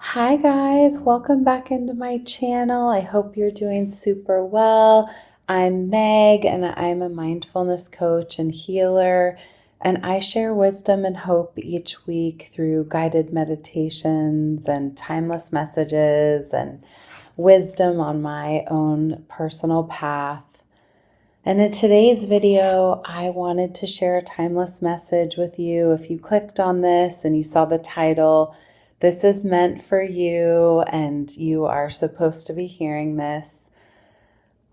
Hi guys, welcome back into my channel. I hope you're doing super well. I'm Meg and I'm a mindfulness coach and healer, and I share wisdom and hope each week through guided meditations and timeless messages and wisdom on my own personal path. And in today's video, I wanted to share a timeless message with you. If you clicked on this and you saw the title, this is meant for you, and you are supposed to be hearing this.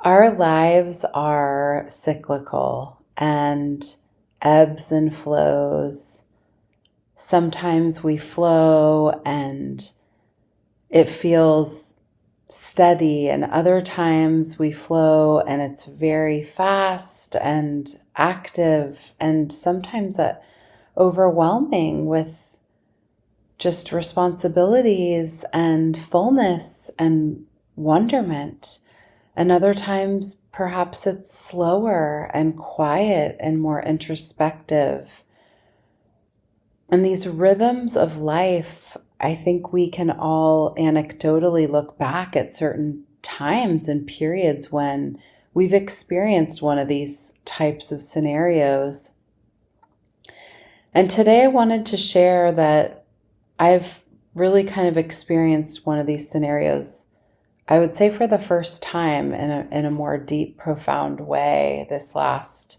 Our lives are cyclical and ebbs and flows. Sometimes we flow and it feels steady, and other times we flow and it's very fast and active, and sometimes overwhelming with just responsibilities and fullness and wonderment. And other times, perhaps it's slower and quiet and more introspective. And these rhythms of life, I think we can all anecdotally look back at certain times and periods when we've experienced one of these types of scenarios. And today I wanted to share that I've really kind of experienced one of these scenarios, I would say for the first time in a more deep, profound way this last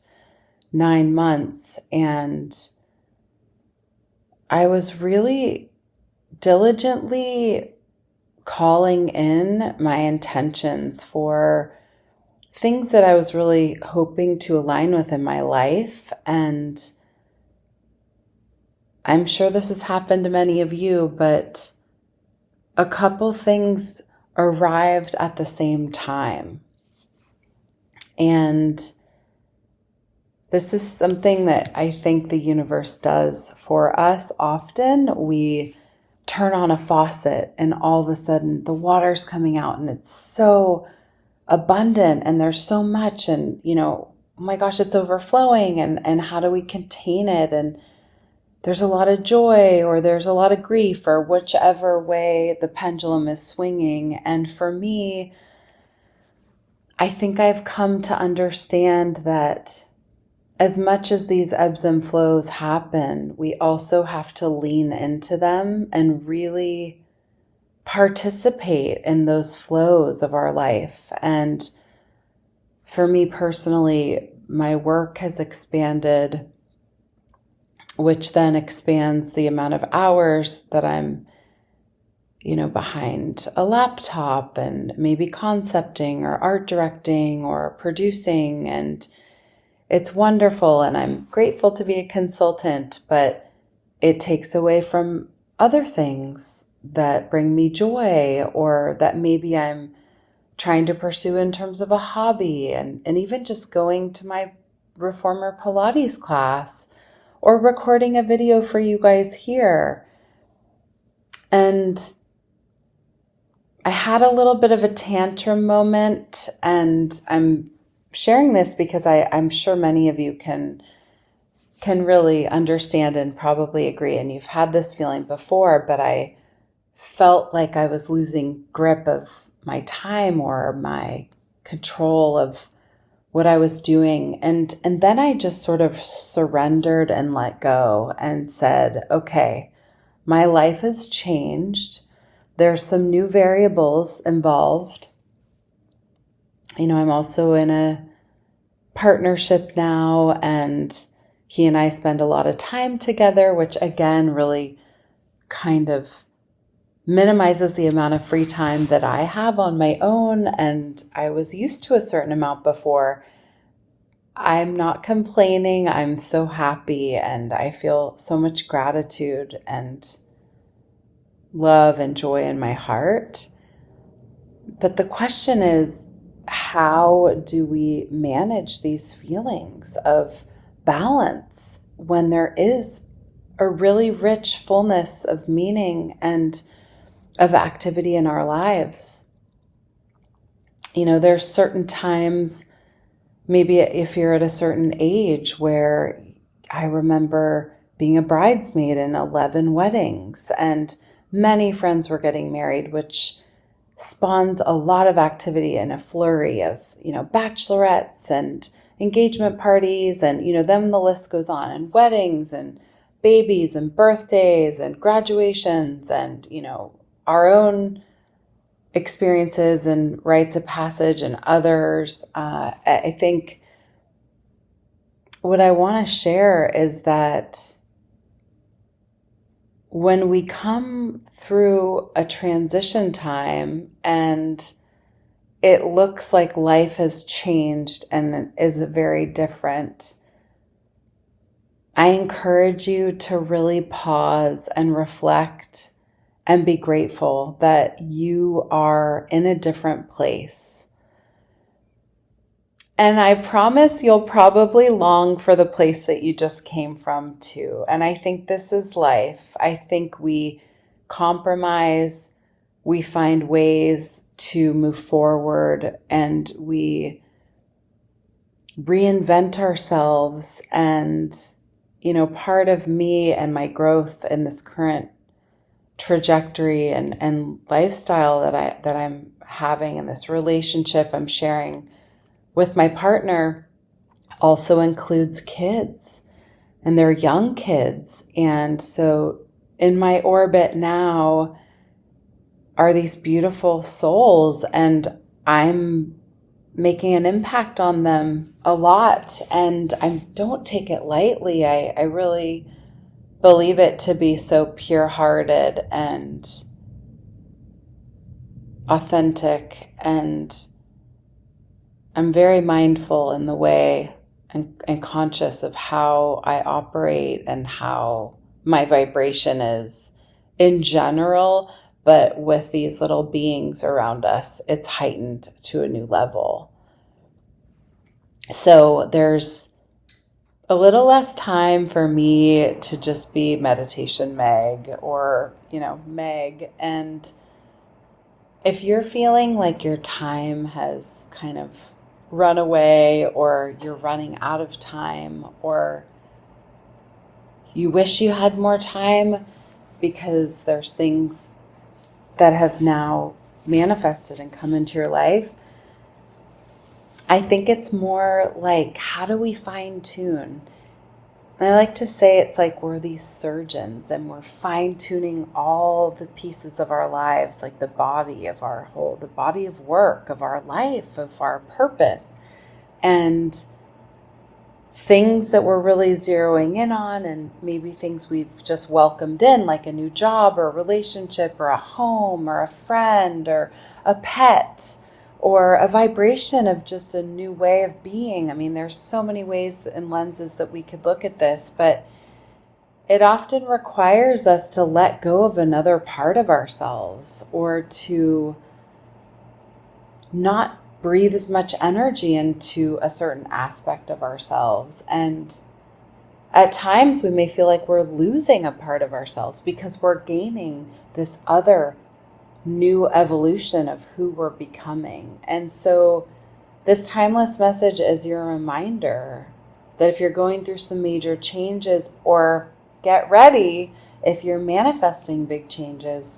9 months. And I was really diligently calling in my intentions for things that I was really hoping to align with in my life. And I'm sure this has happened to many of you, but a couple things arrived at the same time. And this is something that I think the universe does for us often. We turn on a faucet and all of a sudden the water's coming out and it's so abundant and there's so much, and oh my gosh, it's overflowing, and how do we contain it? And there's a lot of joy or there's a lot of grief, or whichever way the pendulum is swinging. And for me, I think I've come to understand that as much as these ebbs and flows happen, we also have to lean into them and really participate in those flows of our life. And for me personally, my work has expanded, which then expands the amount of hours that I'm, behind a laptop and maybe concepting or art directing or producing. And it's wonderful. And I'm grateful to be a consultant, but it takes away from other things that bring me joy, or that maybe I'm trying to pursue in terms of a hobby, and even just going to my reformer Pilates class, or recording a video for you guys here. And I had a little bit of a tantrum moment, and I'm sharing this because I'm sure many of you can really understand and probably agree. And you've had this feeling before, but I felt like I was losing grip of my time or my control of what I was doing. And then I just sort of surrendered and let go and said, okay, my life has changed. There's some new variables involved. I'm also in a partnership now, and he and I spend a lot of time together, which again really kind of minimizes the amount of free time that I have on my own. And I was used to a certain amount before. I'm not complaining. I'm so happy, and I feel so much gratitude and love and joy in my heart. But the question is, how do we manage these feelings of balance when there is a really rich fullness of meaning and of activity in our lives? There's certain times, maybe if you're at a certain age, where I remember being a bridesmaid in 11 weddings and many friends were getting married, which spawned a lot of activity and a flurry of, bachelorettes and engagement parties, and, then the list goes on, and weddings and babies and birthdays and graduations and, our own experiences and rites of passage and others. I think what I want to share is that when we come through a transition time and it looks like life has changed and is very different, I encourage you to really pause and reflect and be grateful that you are in a different place. And I promise you'll probably long for the place that you just came from too. And I think this is life. I think we compromise, we find ways to move forward, and we reinvent ourselves. And, part of me and my growth in this current trajectory and lifestyle that I'm having in this relationship I'm sharing with my partner also includes kids, and they're young kids. And so in my orbit now are these beautiful souls, and I'm making an impact on them a lot, and I don't take it lightly. I really believe it to be so pure-hearted and authentic, and I'm very mindful in the way and conscious of how I operate and how my vibration is in general, but with these little beings around us, it's heightened to a new level. So there's a little less time for me to just be meditation Meg or, Meg. And if you're feeling like your time has kind of run away, or you're running out of time, or you wish you had more time because there's things that have now manifested and come into your life, I think it's more like, how do we fine tune? I like to say it's like we're these surgeons and we're fine-tuning all the pieces of our lives, like the body of the body of work, of our life, of our purpose, and things that we're really zeroing in on, and maybe things we've just welcomed in, like a new job or a relationship or a home or a friend or a pet, or a vibration of just a new way of being. I mean, there's so many ways and lenses that we could look at this, but it often requires us to let go of another part of ourselves, or to not breathe as much energy into a certain aspect of ourselves. And at times we may feel like we're losing a part of ourselves because we're gaining this other new evolution of who we're becoming. And so this timeless message is your reminder that if you're going through some major changes, or get ready if you're manifesting big changes,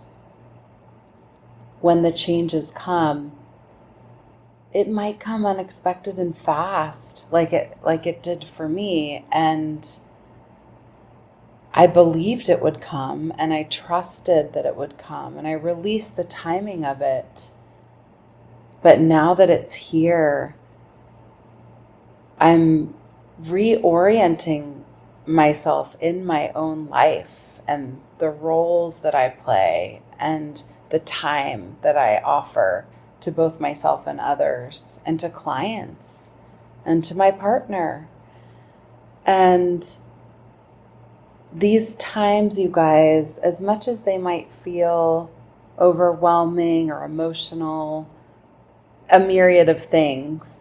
when the changes come, it might come unexpected and fast, like it did for me. And I believed it would come, and I trusted that it would come, and I released the timing of it. But now that it's here, I'm reorienting myself in my own life and the roles that I play and the time that I offer to both myself and others, and to clients, and to my partner. And these times, you guys, as much as they might feel overwhelming or emotional, a myriad of things,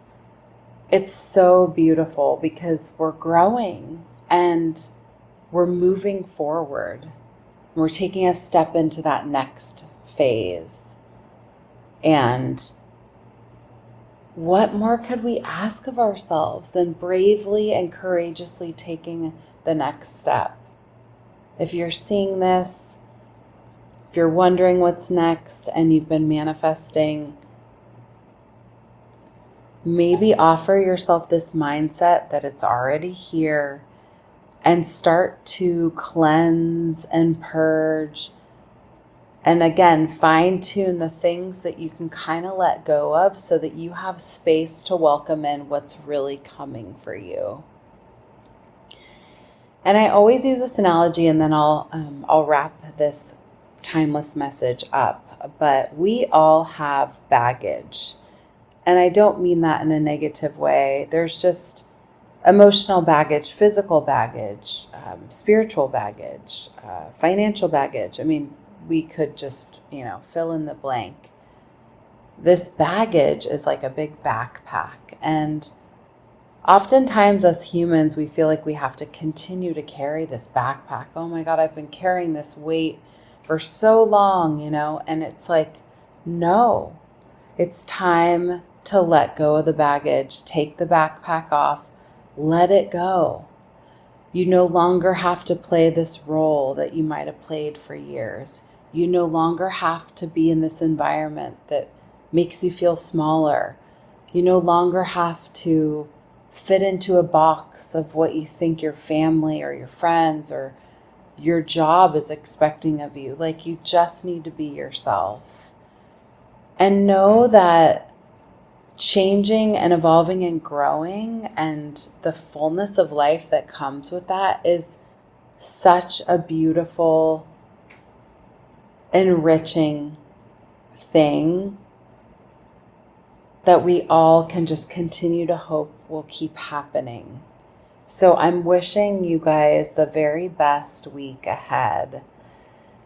it's so beautiful because we're growing and we're moving forward. We're taking a step into that next phase. And what more could we ask of ourselves than bravely and courageously taking the next step? If you're seeing this, If you're wondering what's next and you've been manifesting, maybe offer yourself this mindset that it's already here and start to cleanse and purge. And again, fine tune the things that you can kind of let go of so that you have space to welcome in what's really coming for you. And I always use this analogy, and then I'll wrap this timeless message up. But we all have baggage. And I don't mean that in a negative way. There's just emotional baggage, physical baggage, spiritual baggage, financial baggage. I mean, we could just, fill in the blank. This baggage is like a big backpack. And oftentimes as humans, we feel like we have to continue to carry this backpack. Oh my God, I've been carrying this weight for so long, and it's like, no, it's time to let go of the baggage, take the backpack off, let it go. You no longer have to play this role that you might have played for years. You no longer have to be in this environment that makes you feel smaller. You no longer have to fit into a box of what you think your family or your friends or your job is expecting of you. Like, you just need to be yourself. And know that changing and evolving and growing and the fullness of life that comes with that is such a beautiful, enriching thing that we all can just continue to hope will keep happening. So I'm wishing you guys the very best week ahead.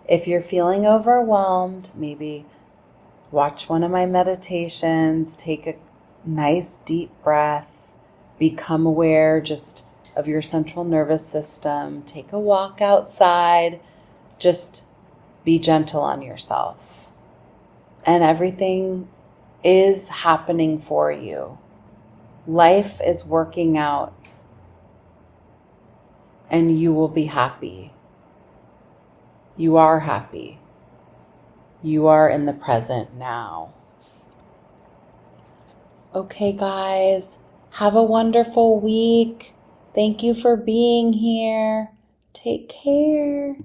If you're feeling overwhelmed, maybe watch one of my meditations, take a nice deep breath, become aware just of your central nervous system, take a walk outside, just be gentle on yourself. And everything is happening for you. Life is working out and you will be happy. You are happy. You are in the present now. Okay, guys, have a wonderful week. Thank you for being here. Take care.